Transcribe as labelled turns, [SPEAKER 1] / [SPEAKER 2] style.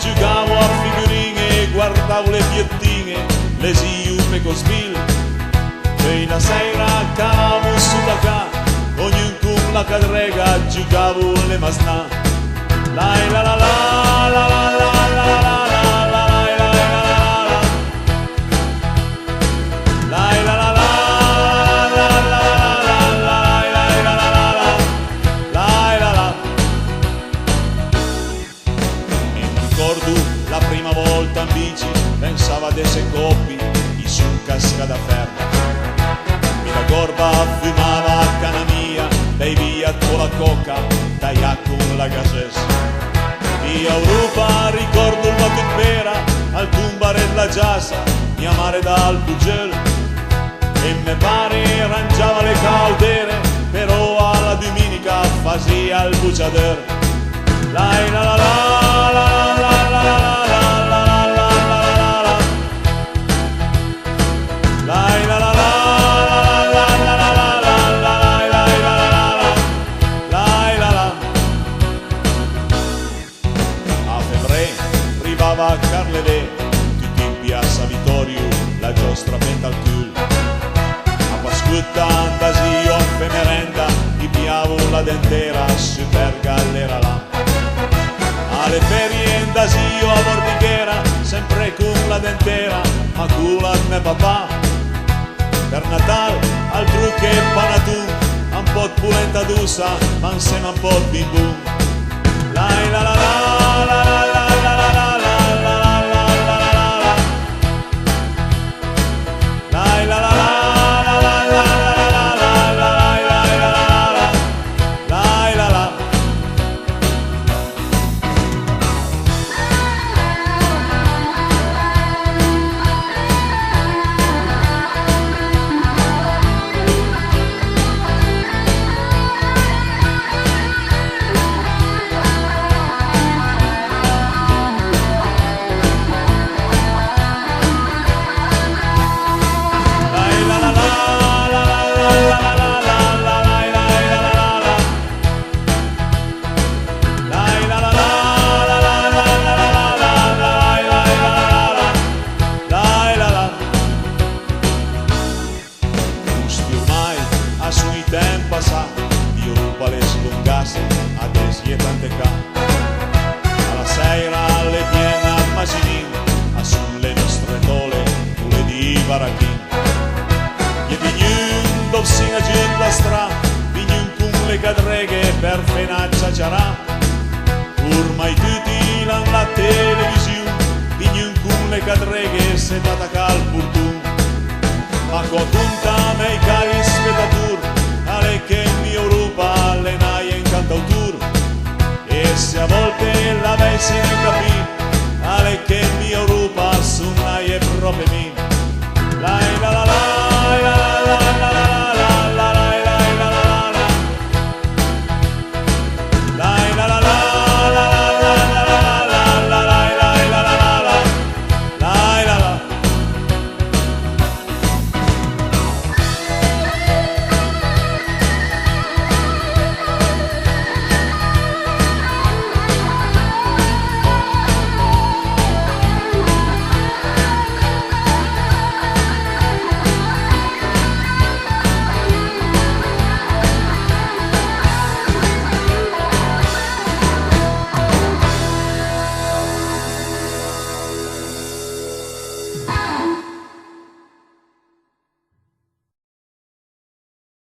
[SPEAKER 1] giocavo a figurine, guardavo le piettine, le siupe con spil. E una sera cavavo sulla ca, ognuno con la cadrega giocavo le masnà. La la la la la la la la la. La prima volta in bici pensava ad essere coppi di su casca da ferro. Mi la gorba fumava a cana mia, dai via con la coca, dai con la gases. Di Europa ricordo il Matupera, al Tumbarella Giassa, mia mare dal Bugel. E me pare arrangiava le caudere, però alla domenica fazia il buciader. La la la la la la la la. A Carlele, tutti in piazza Vittorio, la giostra penta al cul. A Pascutta andasio a fe merenda, mi piavo la dentera su per gallera là. Alle ferie andasio a Bordighera, sempre con la dentera, ma culo a me papà. Per Natale al trucco e panatun, un po' di pulenta d'usa, ma insieme un po' di bim bum. La la la la la la la la la. A sui tempo passà, io ruba le scongasse, adesso è tante ca. Alla sera le piena al macinin, a sulle nostre tole, tu le di barachin. E vignun dovsina giù la stra, vignun con le cadreghe per fenaccia ciarà. Ormai tutti l'hanno la televisione, vignun con le cadreghe se t'attacca al purtun. Ma con punta mei cari spettatori, alle che in mia Europa allenai in cantautur. E se a volte l'avessi capito